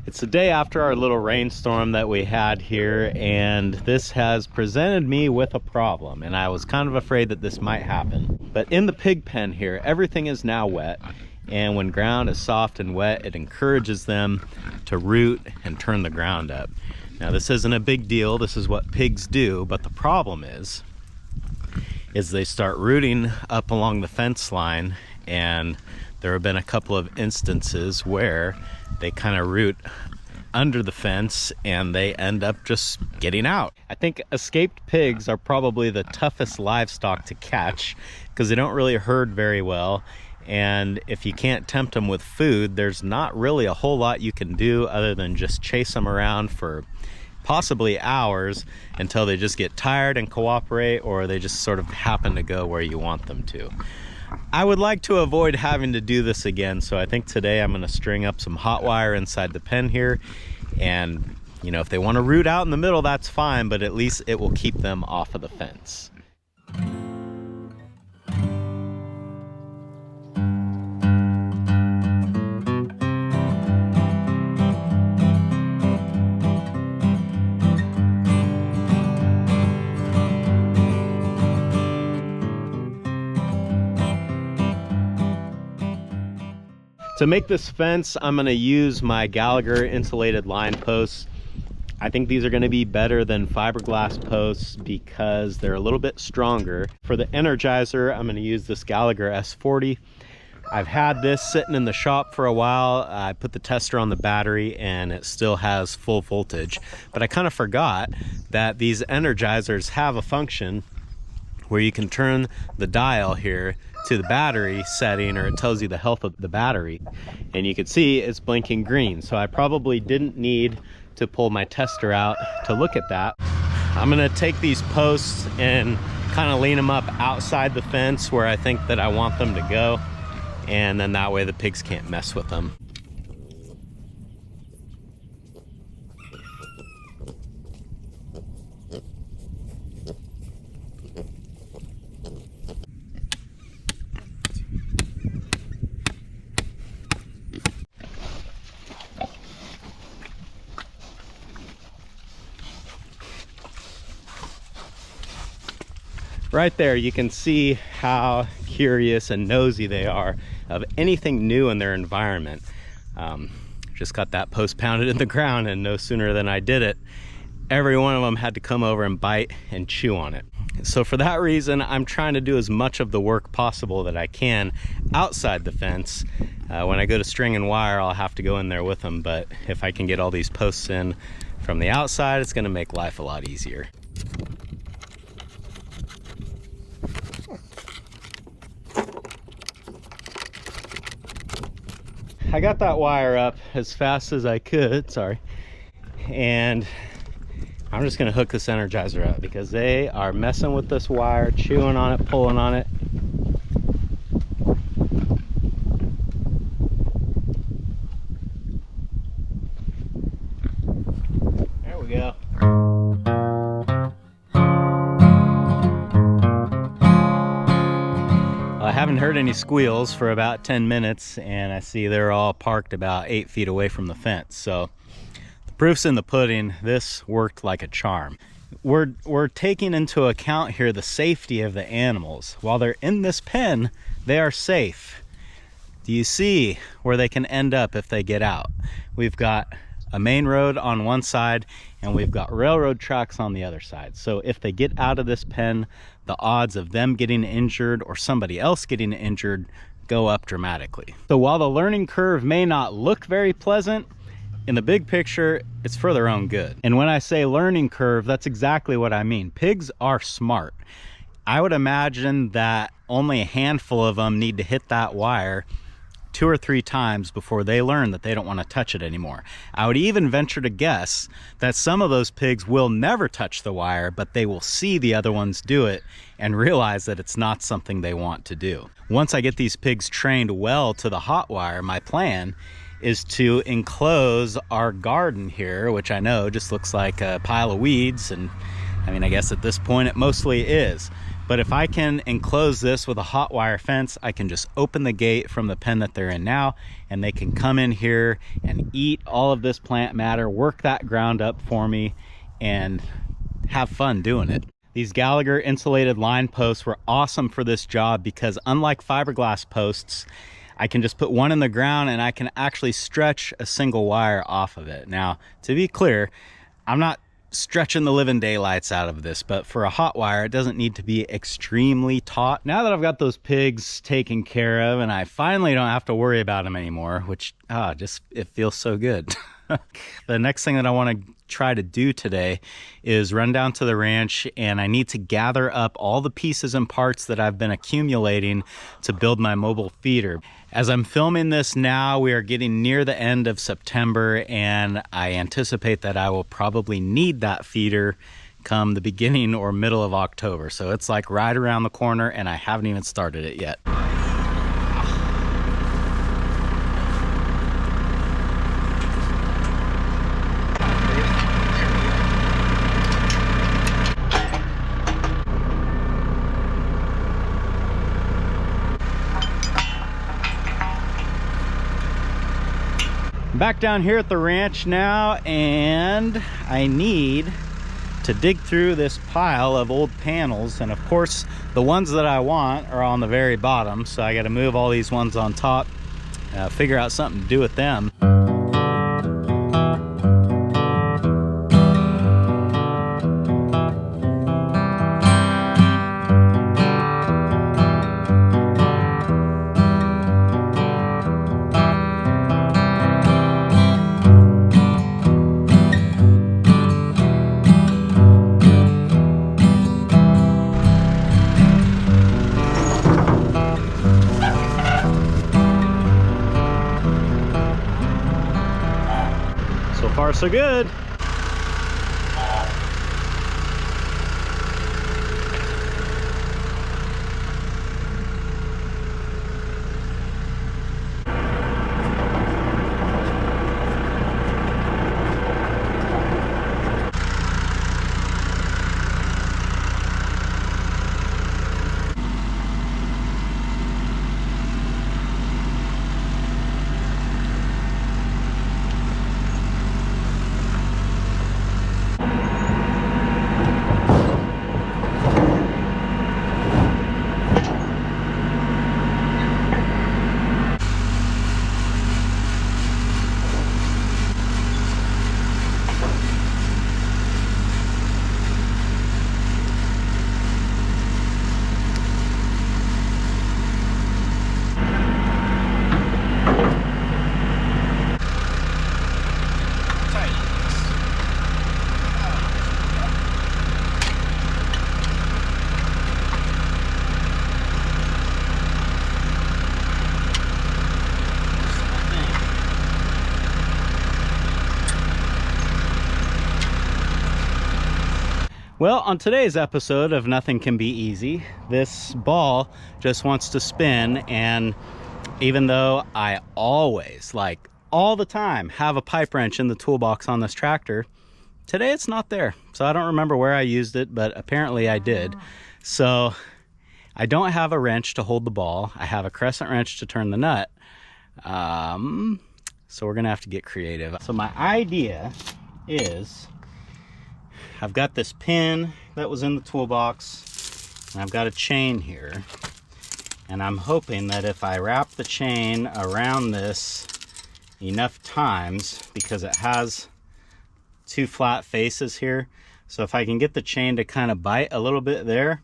It's the day after our little rainstorm that we had here, and this has presented me with a problem, and I was kind of afraid that this might happen. But in the pig pen here, everything is now wet, and when ground is soft and wet, it encourages them to root and turn the ground up. Now this isn't a big deal, this is what pigs do, but the problem is they start rooting up along the fence line, and there have been a couple of instances where they kind of root under the fence and they end up just getting out. I think escaped pigs are probably the toughest livestock to catch because they don't really herd very well, and if you can't tempt them with food, there's not really a whole lot you can do other than just chase them around for possibly hours until they just get tired and cooperate, or they just sort of happen to go where you want them to. I would like to avoid having to do this again, so I think today I'm going to string up some hot wire inside the pen here, and you know, if they want to root out in the middle, that's fine, but at least it will keep them off of the fence. To make this fence, I'm going to use my Gallagher insulated line posts. I think these are going to be better than fiberglass posts because they're a little bit stronger. For the energizer, I'm going to use this Gallagher S40. I've had this sitting in the shop for a while. I put the tester on the battery and it still has full voltage, but I kind of forgot that these energizers have a function where you can turn the dial here to the battery setting, or it tells you the health of the battery, and you can see it's blinking green. So I probably didn't need to pull my tester out to look at that. I'm gonna take these posts and kind of lean them up outside the fence where I think that I want them to go, and then that way the pigs can't mess with them. Right there, you can see how curious and nosy they are of anything new in their environment. Just got that post pounded in the ground, and no sooner than I did it, every one of them had to come over and bite and chew on it. So for that reason, I'm trying to do as much of the work possible that I can outside the fence. When I go to string and wire, I'll have to go in there with them, but if I can get all these posts in from the outside, it's gonna make life a lot easier. I got that wire up as fast as I could, sorry, and I'm just gonna hook this energizer up because they are messing with this wire, chewing on it, pulling on it. There we go. I haven't heard any squeals for about 10 minutes, and I see they're all parked about 8 feet away from the fence. So the proof's in the pudding. This worked like a charm. We're taking into account here the safety of the animals. While they're in this pen, they are safe. Do you see where they can end up if they get out? We've got a main road on one side and we've got railroad tracks on the other side. So if they get out of this pen, the odds of them getting injured or somebody else getting injured go up dramatically. So while the learning curve may not look very pleasant, in the big picture, it's for their own good. And when I say learning curve, that's exactly what I mean. Pigs are smart. I would imagine that only a handful of them need to hit that wire 2 or 3 times before they learn that they don't want to touch it anymore. I would even venture to guess that some of those pigs will never touch the wire, but they will see the other ones do it and realize that it's not something they want to do. Once I get these pigs trained well to the hot wire, my plan is to enclose our garden here, which I know just looks like a pile of weeds, and I mean, I guess at this point it mostly is. But if I can enclose this with a hot wire fence, I can just open the gate from the pen that they're in now, and they can come in here and eat all of this plant matter, work that ground up for me, and have fun doing it. These Gallagher insulated line posts were awesome for this job because unlike fiberglass posts, I can just put one in the ground and I can actually stretch a single wire off of it. Now, to be clear, I'm not stretching the living daylights out of this, but for a hot wire, it doesn't need to be extremely taut. Now that I've got those pigs taken care of and I finally don't have to worry about them anymore, which just it feels so good. The next thing that I want to try to do today is run down to the ranch, and I need to gather up all the pieces and parts that I've been accumulating to build my mobile feeder. As I'm filming this now, we are getting near the end of September, and I anticipate that I will probably need that feeder come the beginning or middle of October. So it's like right around the corner, and I haven't even started it yet. Back down here at the ranch now, and I need to dig through this pile of old panels, and of course the ones that I want are on the very bottom, so I got to move all these ones on top, figure out something to do with them. So far, so good. Well, on today's episode of Nothing Can Be Easy, this ball just wants to spin, and even though I always, like all the time, have a pipe wrench in the toolbox on this tractor, today it's not there. So I don't remember where I used it, but apparently I did. So I don't have a wrench to hold the ball. I have a crescent wrench to turn the nut. So we're gonna have to get creative. So my idea is, I've got this pin that was in the toolbox, and I've got a chain here, and I'm hoping that if I wrap the chain around this enough times, because it has two flat faces here, so if I can get the chain to kind of bite a little bit there,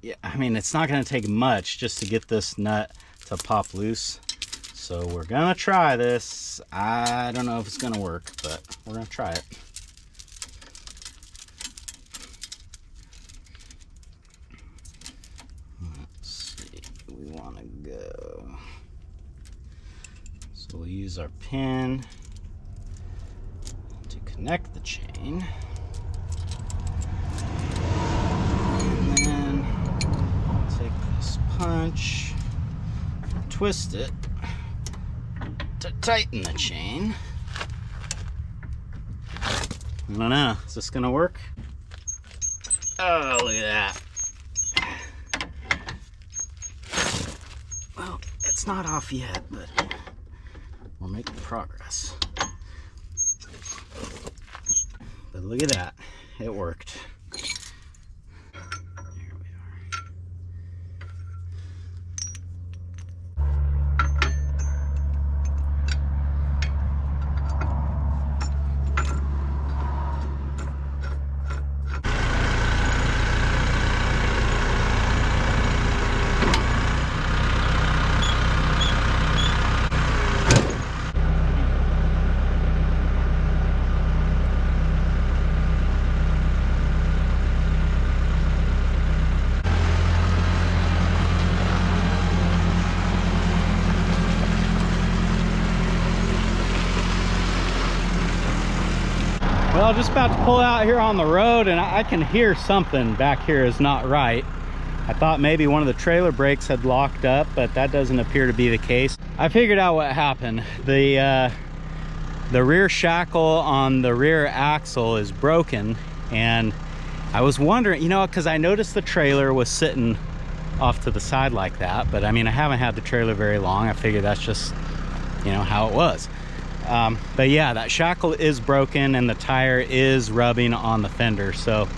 yeah, I mean, it's not going to take much just to get this nut to pop loose. So we're gonna try this. I don't know if it's gonna work, but we're gonna try it. We want to go, so we'll use our pin to connect the chain, and then take this punch, twist it to tighten the chain. I don't know, is this gonna work? Oh, look at that. It's not off yet, but we're making progress. But look at that, it worked. Well, just about to pull out here on the road, and I can hear something back here is not right. I thought maybe one of the trailer brakes had locked up, but that doesn't appear to be the case. I figured out what happened. The rear shackle on the rear axle is broken, and I was wondering, you know, because I noticed the trailer was sitting off to the side like that, but I mean, I haven't had the trailer very long. I figured that's just, you know, how it was. But yeah, that shackle is broken and the tire is rubbing on the fender, so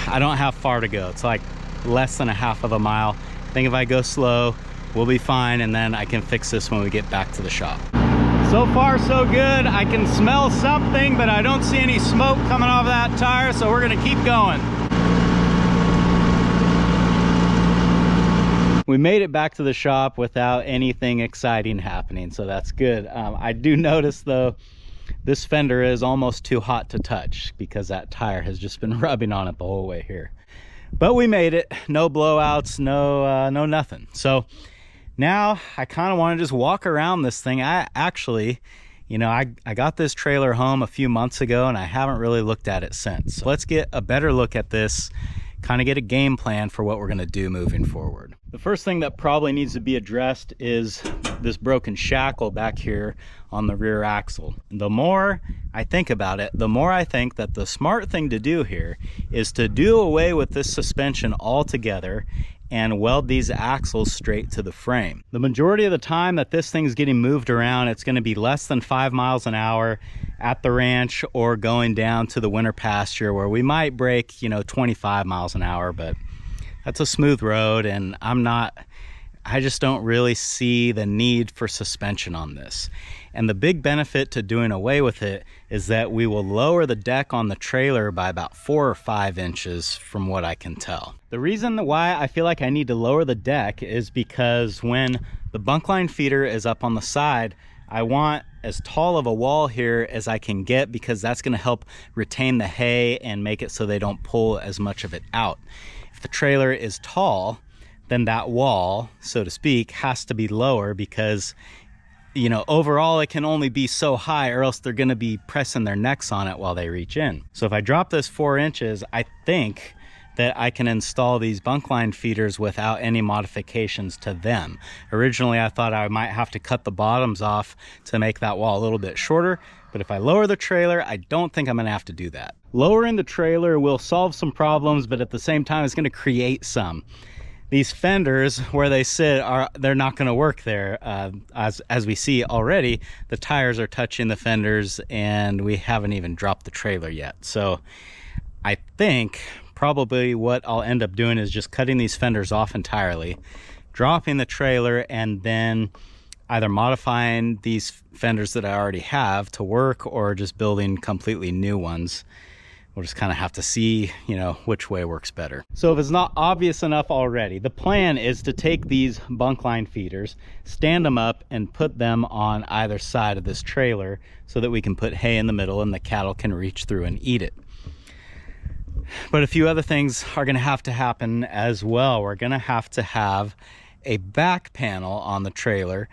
I don't have far to go. It's like less than a half of a mile. I think if I go slow, we'll be fine, and then I can fix this when we get back to the shop. So far so good. I can smell something, but I don't see any smoke coming off that tire, so we're gonna keep going. We made it back to the shop without anything exciting happening, so that's good. I do notice though, this fender is almost too hot to touch because that tire has just been rubbing on it the whole way here. But we made it, no blowouts, no nothing. So now I kind of want to just walk around this thing. I actually, you know, I got this trailer home a few months ago and I haven't really looked at it since. So let's get a better look at this, kind of get a game plan for what we're going to do moving forward. The first thing that probably needs to be addressed is this broken shackle back here on the rear axle. The more I think about it, the more I think that the smart thing to do here is to do away with this suspension altogether and weld these axles straight to the frame. The majority of the time that this thing's getting moved around, it's going to be less than 5 miles an hour at the ranch or going down to the winter pasture where we might break, you know, 25 miles an hour, but that's a smooth road, and I just don't really see the need for suspension on this. And the big benefit to doing away with it is that we will lower the deck on the trailer by about 4 or 5 inches from what I can tell. The reason why I feel like I need to lower the deck is because when the bunkline feeder is up on the side, I want as tall of a wall here as I can get, because that's going to help retain the hay and make it so they don't pull as much of it out. If the trailer is tall, then that wall, so to speak, has to be lower because, you know, overall it can only be so high or else they're going to be pressing their necks on it while they reach in. So if I drop this 4 inches, I think that I can install these bunkline feeders without any modifications to them. Originally, I thought I might have to cut the bottoms off to make that wall a little bit shorter, but if I lower the trailer, I don't think I'm gonna have to do that. Lowering the trailer will solve some problems, but at the same time, it's gonna create some. These fenders, where they sit, they're not gonna work there. As we see already, the tires are touching the fenders and we haven't even dropped the trailer yet. So I think probably what I'll end up doing is just cutting these fenders off entirely, dropping the trailer, and then either modifying these fenders that I already have to work or just building completely new ones. We'll just kind of have to see, you know, which way works better. So if it's not obvious enough already, the plan is to take these bunkline feeders, stand them up, and put them on either side of this trailer so that we can put hay in the middle and the cattle can reach through and eat it. But a few other things are going to have to happen as well. We're going to have a back panel on the trailer,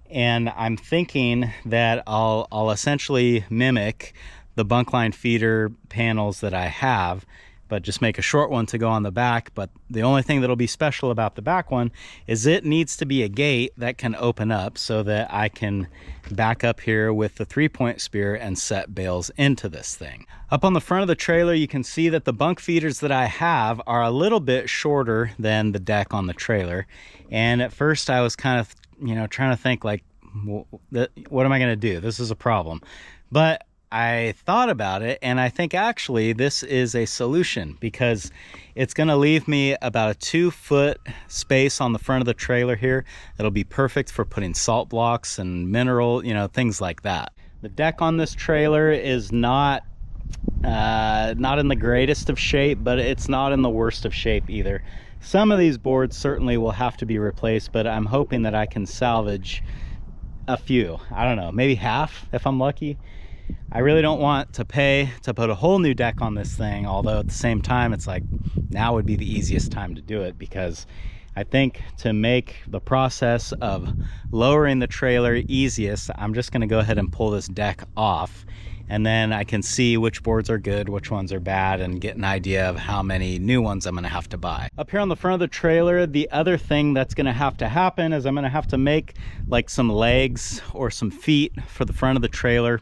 and I'm thinking that I'll essentially mimic the bunkline feeder panels that I have, but just make a short one to go on the back. But the only thing that'll be special about the back one is it needs to be a gate that can open up so that I can back up here with the 3-point spear and set bales into this thing. Up on the front of the trailer, you can see that the bunk feeders that I have are a little bit shorter than the deck on the trailer. And at first I was kind of you know, trying to think like, what am I going to do? This is a problem. But I thought about it, and I think actually this is a solution, because it's going to leave me about a 2-foot space on the front of the trailer here. It'll be perfect for putting salt blocks and mineral, you know, things like that. The deck on this trailer is not in the greatest of shape, but it's not in the worst of shape either. Some of these boards certainly will have to be replaced, but I'm hoping that I can salvage a few. I don't know, maybe half if I'm lucky. I really don't want to pay to put a whole new deck on this thing, although at the same time it's like now would be the easiest time to do it, because I think to make the process of lowering the trailer easiest, I'm just going to go ahead and pull this deck off, and then I can see which boards are good, which ones are bad, and get an idea of how many new ones I'm going to have to buy. Up here on the front of the trailer, the other thing that's going to happen is I'm going to have to make like some legs or some feet for the front of the trailer.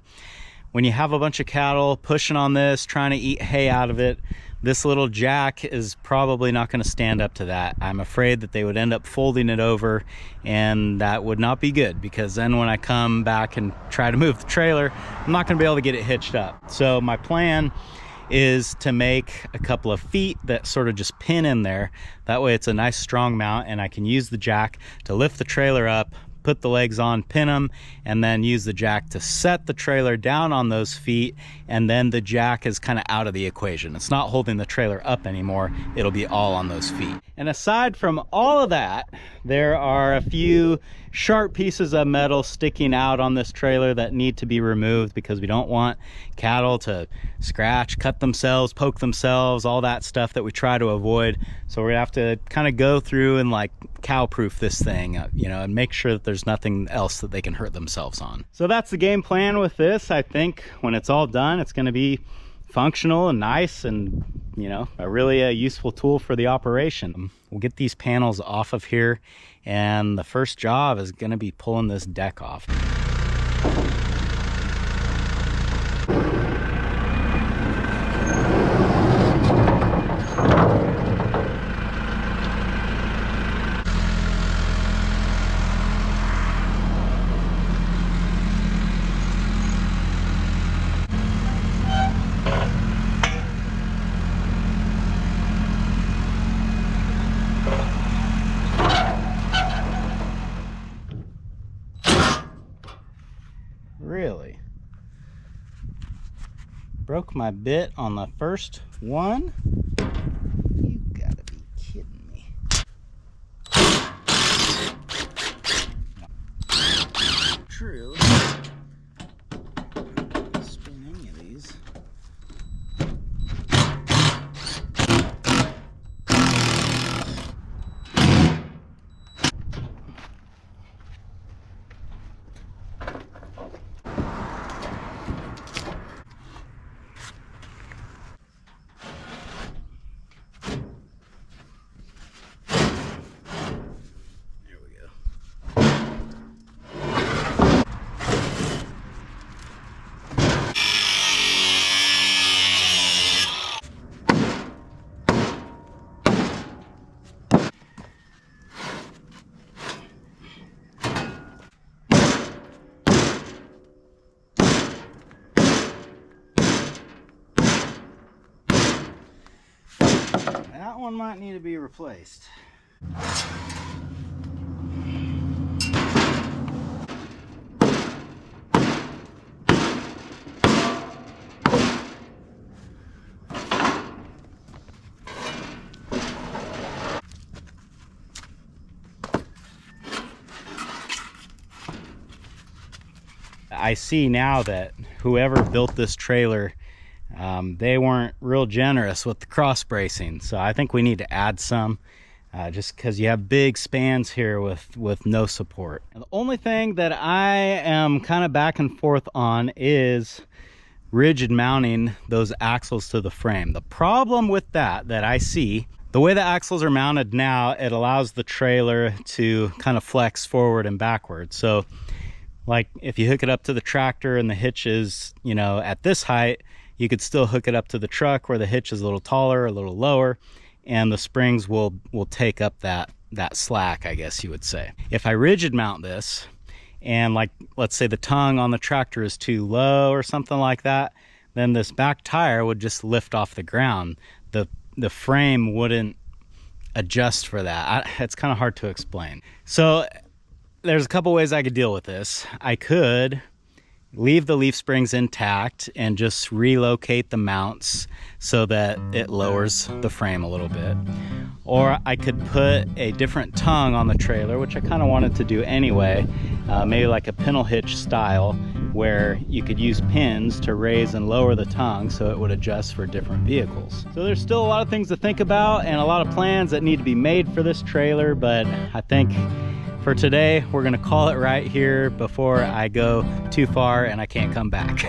When you have a bunch of cattle pushing on this, trying to eat hay out of it, this little jack is probably not going to stand up to that. I'm afraid that they would end up folding it over, and that would not be good, because then when I come back and try to move the trailer, I'm not going to be able to get it hitched up. So my plan is to make a couple of feet that sort of just pin in there. That way it's a nice strong mount, and I can use the jack to lift the trailer up, put the legs on, pin them, and then use the jack to set the trailer down on those feet, and then the jack is kind of out of the equation. It's not holding the trailer up anymore. It'll be all on those feet. And aside from all of that, there are a few sharp pieces of metal sticking out on this trailer that need to be removed, because we don't want cattle to scratch, cut themselves, poke themselves, all that stuff that we try to avoid. So we're gonna have to kind of go through and like cow-proof this thing, you know, and make sure that there's nothing else that they can hurt themselves on. So that's the game plan with this. I think when it's all done, it's going to be functional and nice, and you know, a really useful tool for the operation. We'll get these panels off of here, and the first job is going to be pulling this deck off. Really? Broke my bit on the first one? You gotta be kidding me. True. Spin any of these. That one might need to be replaced. I see now that whoever built this trailer, they weren't real generous with the cross bracing, so I think we need to add some, just because you have big spans here with no support. And the only thing that I am kind of back and forth on is rigid mounting those axles to the frame. The problem with that I see, the way the axles are mounted now, it allows the trailer to kind of flex forward and backward. So like if you hook it up to the tractor and the hitch is, you know, at this height, you could still hook it up to the truck where the hitch is a little taller, a little lower, and the springs will take up that that slack, I guess you would say. If I rigid mount this, and like, let's say the tongue on the tractor is too low or something like that, then this back tire would just lift off the ground. The frame wouldn't adjust for that. It's kind of hard to explain. So there's a couple ways I could deal with this. I could leave the leaf springs intact and just relocate the mounts so that it lowers the frame a little bit. Or I could put a different tongue on the trailer, which I kind of wanted to do anyway, maybe like a pintle hitch style, where you could use pins to raise and lower the tongue so it would adjust for different vehicles. So there's still a lot of things to think about and a lot of plans that need to be made for this trailer, but I think for today, we're gonna call it right here before I go too far and I can't come back.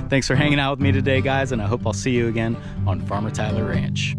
Thanks for hanging out with me today, guys, and I hope I'll see you again on Farmer Tyler Ranch.